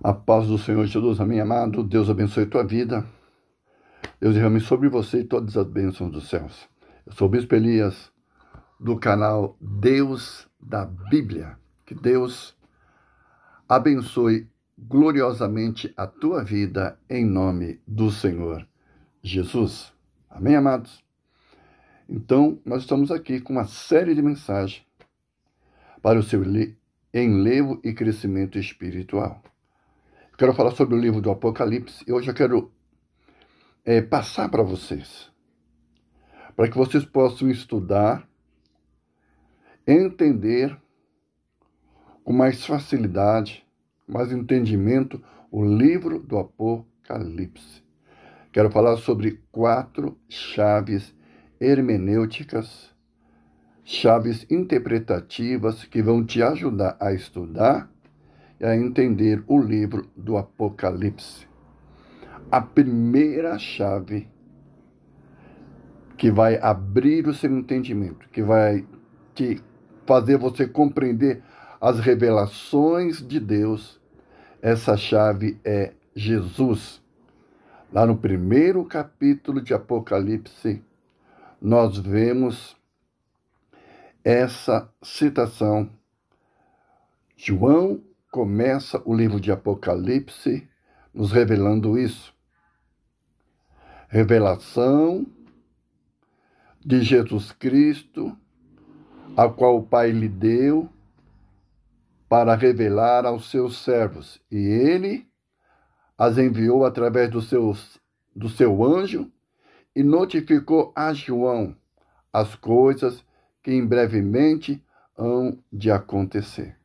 A paz do Senhor Jesus, amém, amado. Deus abençoe tua vida. Deus derrame sobre você todas as bênçãos dos céus. Eu sou o Bispo Elias, do canal Deus da Bíblia. Que Deus abençoe gloriosamente a tua vida, em nome do Senhor Jesus. Amém, amados? Então, nós estamos aqui com uma série de mensagens para o seu enlevo e crescimento espiritual. Quero falar sobre o livro do Apocalipse e hoje eu quero passar para vocês, para que vocês possam estudar, entender com mais facilidade, mais entendimento, o livro do Apocalipse. Quero falar sobre 4 chaves hermenêuticas, chaves interpretativas que vão te ajudar a estudar e a entender o livro do Apocalipse. A primeira chave que vai abrir o seu entendimento, que vai te fazer você compreender as revelações de Deus, essa chave é Jesus. Lá no primeiro capítulo de Apocalipse, nós vemos essa citação. João começa o livro de Apocalipse nos revelando isso. Revelação de Jesus Cristo, a qual o Pai lhe deu para revelar aos seus servos. E ele as enviou através do seu anjo e notificou a João as coisas que em brevemente hão de acontecer.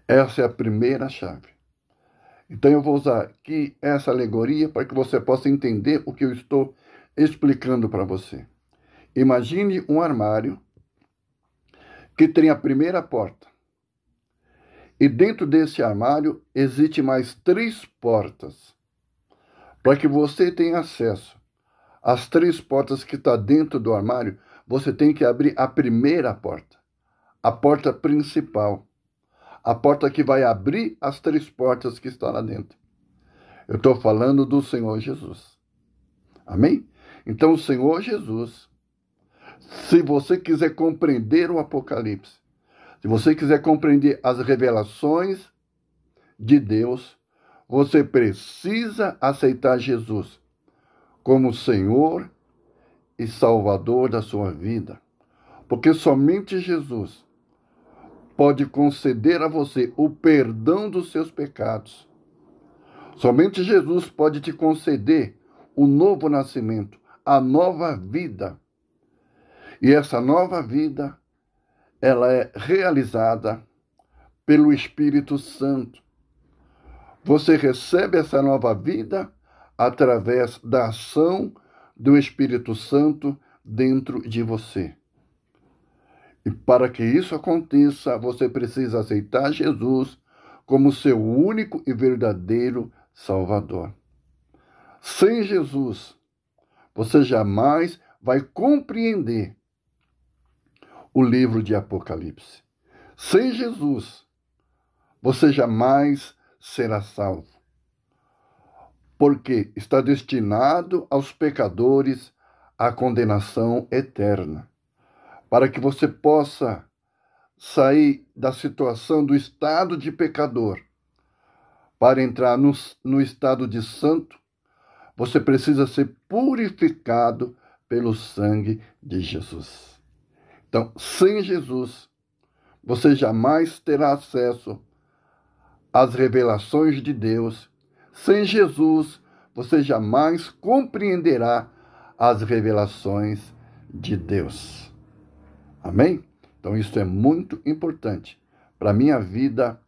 Essa é a primeira chave. Então eu vou usar aqui essa alegoria para que você possa entender o que eu estou explicando para você. Imagine um armário que tem a primeira porta. E dentro desse armário existe mais 3 portas. Para que você tenha acesso às 3 portas que estão dentro do armário, você tem que abrir a primeira porta. A porta principal. A porta que vai abrir as 3 portas que estão lá dentro. Eu estou falando do Senhor Jesus. Amém? Então, o Senhor Jesus, se você quiser compreender o Apocalipse, se você quiser compreender as revelações de Deus, você precisa aceitar Jesus como Senhor e Salvador da sua vida. Porque somente Jesus pode conceder a você o perdão dos seus pecados. Somente Jesus pode te conceder o novo nascimento, a nova vida. E essa nova vida, ela é realizada pelo Espírito Santo. Você recebe essa nova vida através da ação do Espírito Santo dentro de você. E para que isso aconteça, você precisa aceitar Jesus como seu único e verdadeiro Salvador. Sem Jesus, você jamais vai compreender o livro de Apocalipse. Sem Jesus, você jamais será salvo. Porque está destinado aos pecadores a condenação eterna. Para que você possa sair da situação do estado de pecador para entrar no estado de santo, você precisa ser purificado pelo sangue de Jesus. Então, sem Jesus, você jamais terá acesso às revelações de Deus. Sem Jesus, você jamais compreenderá as revelações de Deus. Amém? Então, isso é muito importante para a minha vida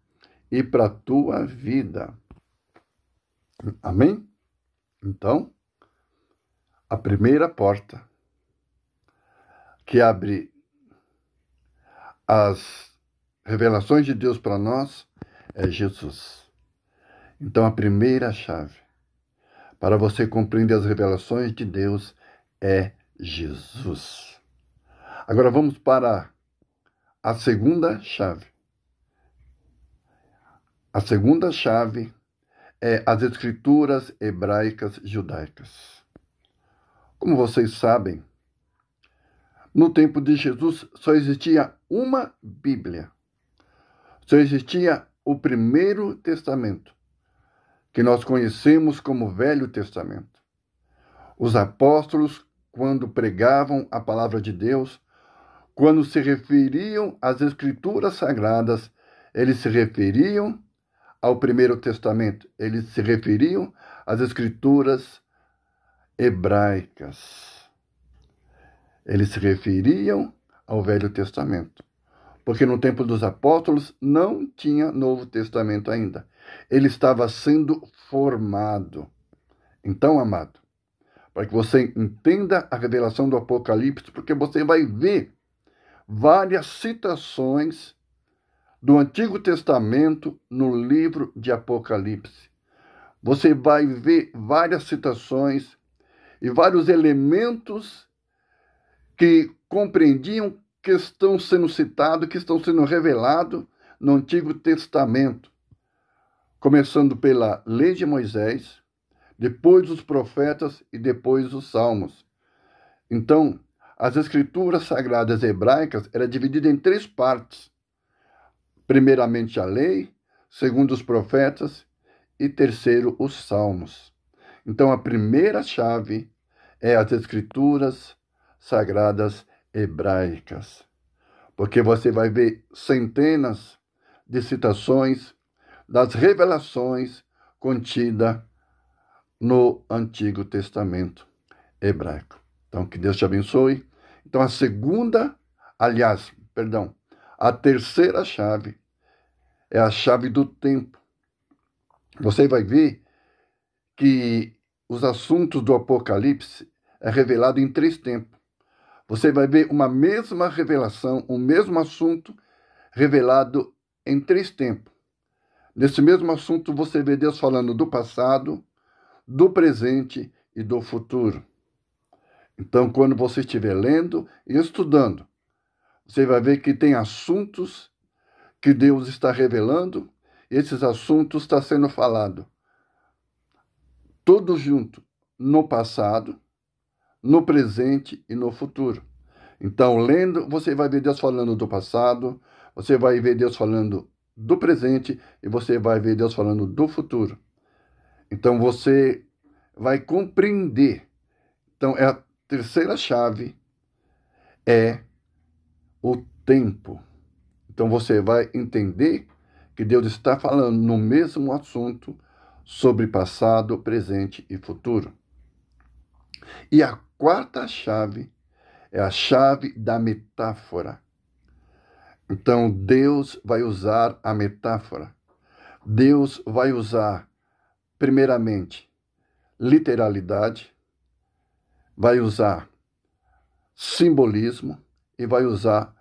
e para a tua vida. Amém? Então, a primeira porta que abre as revelações de Deus para nós é Jesus. Então, a primeira chave para você compreender as revelações de Deus é Jesus. Agora vamos para a segunda chave. A segunda chave é as escrituras hebraicas judaicas. Como vocês sabem, no tempo de Jesus só existia uma Bíblia. Só existia o Primeiro Testamento, que nós conhecemos como Velho Testamento. Os apóstolos, quando pregavam a palavra de Deus, quando se referiam às Escrituras Sagradas, eles se referiam ao Primeiro Testamento, eles se referiam às Escrituras hebraicas. Eles se referiam ao Velho Testamento, porque no tempo dos apóstolos não tinha Novo Testamento ainda. Ele estava sendo formado. Então, amado, para que você entenda a revelação do Apocalipse, porque você vai ver várias citações do Antigo Testamento no livro de Apocalipse. Você vai ver várias citações e vários elementos que compreendiam que estão sendo citados, que estão sendo revelados no Antigo Testamento, começando pela lei de Moisés, depois os profetas e depois os salmos. Então, as escrituras sagradas hebraicas eram divididas em 3 partes. Primeiramente a lei, segundo os profetas e terceiro os salmos. Então, a primeira chave é as escrituras sagradas hebraicas, porque você vai ver centenas de citações das revelações contidas no Antigo Testamento hebraico. Então, que Deus te abençoe. Então, a terceira chave é a chave do tempo. Você vai ver que os assuntos do Apocalipse é revelado em 3 tempos. Você vai ver uma mesma revelação, o mesmo assunto revelado em 3 tempos. Nesse mesmo assunto, você vê Deus falando do passado, do presente e do futuro. Então, quando você estiver lendo e estudando, você vai ver que tem assuntos que Deus está revelando, e esses assuntos estão sendo falados todos juntos, no passado, no presente e no futuro. Então, lendo, você vai ver Deus falando do passado, você vai ver Deus falando do presente e você vai ver Deus falando do futuro. Então, você vai compreender. Então, a terceira chave é o tempo. Então, você vai entender que Deus está falando no mesmo assunto sobre passado, presente e futuro. E a quarta chave é a chave da metáfora. Então, Deus vai usar a metáfora. Deus vai usar, primeiramente, literalidade, vai usar simbolismo e vai usar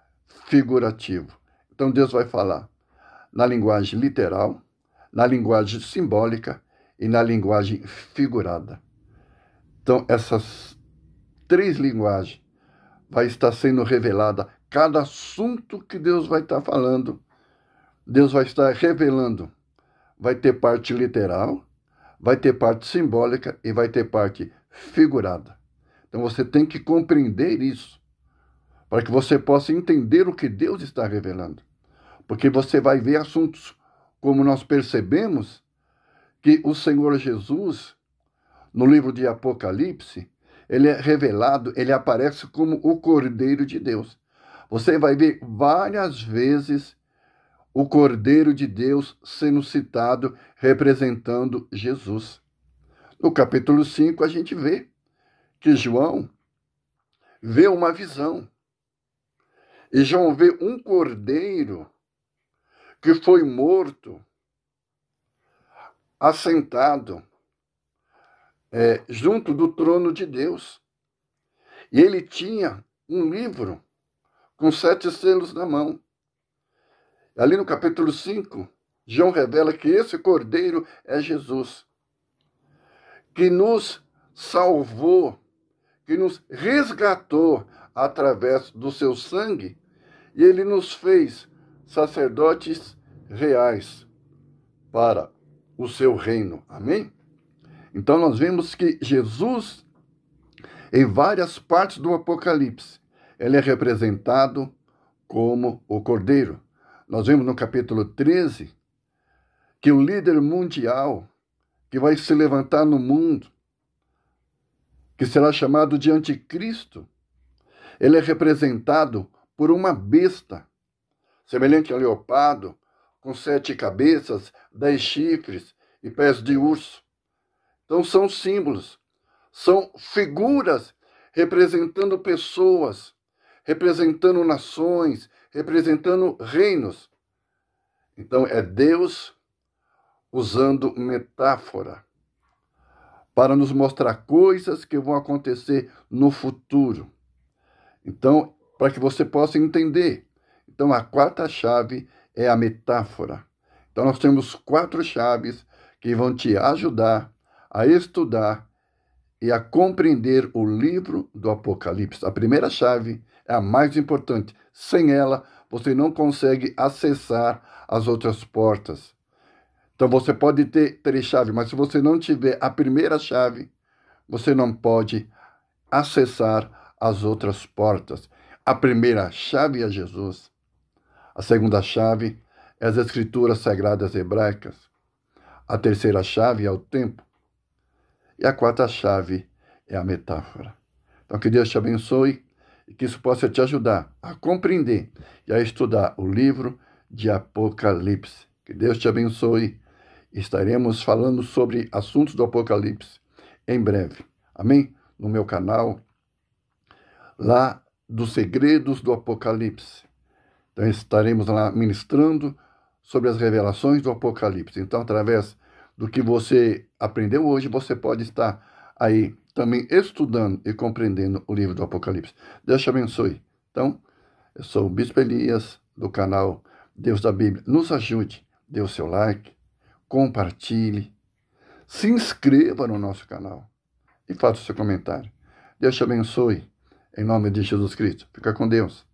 figurativo. Então, Deus vai falar na linguagem literal, na linguagem simbólica e na linguagem figurada. Então, essas 3 linguagens vai estar sendo revelada. Cada assunto que Deus vai estar falando, Deus vai estar revelando. Vai ter parte literal, vai ter parte simbólica e vai ter parte figurada. Então você tem que compreender isso, para que você possa entender o que Deus está revelando. Porque você vai ver assuntos, como nós percebemos, que o Senhor Jesus, no livro de Apocalipse, ele é revelado, ele aparece como o Cordeiro de Deus. Você vai ver várias vezes o Cordeiro de Deus sendo citado, representando Jesus. No capítulo 5, a gente vê que João vê uma visão. E João vê um cordeiro que foi morto, assentado junto do trono de Deus. E ele tinha um livro com 7 selos na mão. Ali no capítulo 5, João revela que esse cordeiro é Jesus, que nos salvou, que nos resgatou através do seu sangue, e ele nos fez sacerdotes reais para o seu reino. Amém? Então nós vemos que Jesus, em várias partes do Apocalipse, ele é representado como o Cordeiro. Nós vemos no capítulo 13 que o líder mundial que vai se levantar no mundo, que será chamado de Anticristo, ele é representado por uma besta, semelhante a leopardo, com 7 cabeças, 10 chifres e pés de urso. Então são símbolos, são figuras representando pessoas, representando nações, representando reinos. Então é Deus usando metáfora para nos mostrar coisas que vão acontecer no futuro. Então, para que você possa entender. Então, a quarta chave é a metáfora. Então, nós temos 4 chaves que vão te ajudar a estudar e a compreender o livro do Apocalipse. A primeira chave é a mais importante. Sem ela, você não consegue acessar as outras portas. Então, você pode ter 3 chaves, mas se você não tiver a primeira chave, você não pode acessar as outras portas. A primeira chave é Jesus. A segunda chave é as Escrituras Sagradas Hebraicas. A terceira chave é o tempo. E a quarta chave é a metáfora. Então, que Deus te abençoe e que isso possa te ajudar a compreender e a estudar o livro de Apocalipse. Que Deus te abençoe. Estaremos falando sobre assuntos do Apocalipse em breve. Amém? No meu canal, lá dos Segredos do Apocalipse. Então, estaremos lá ministrando sobre as revelações do Apocalipse. Então, através do que você aprendeu hoje, você pode estar aí também estudando e compreendendo o livro do Apocalipse. Deus te abençoe. Então, eu sou o Bispo Elias, do canal Deus da Bíblia. Nos ajude, dê o seu like, compartilhe, se inscreva no nosso canal e faça o seu comentário. Deus te abençoe, em nome de Jesus Cristo. Fica com Deus.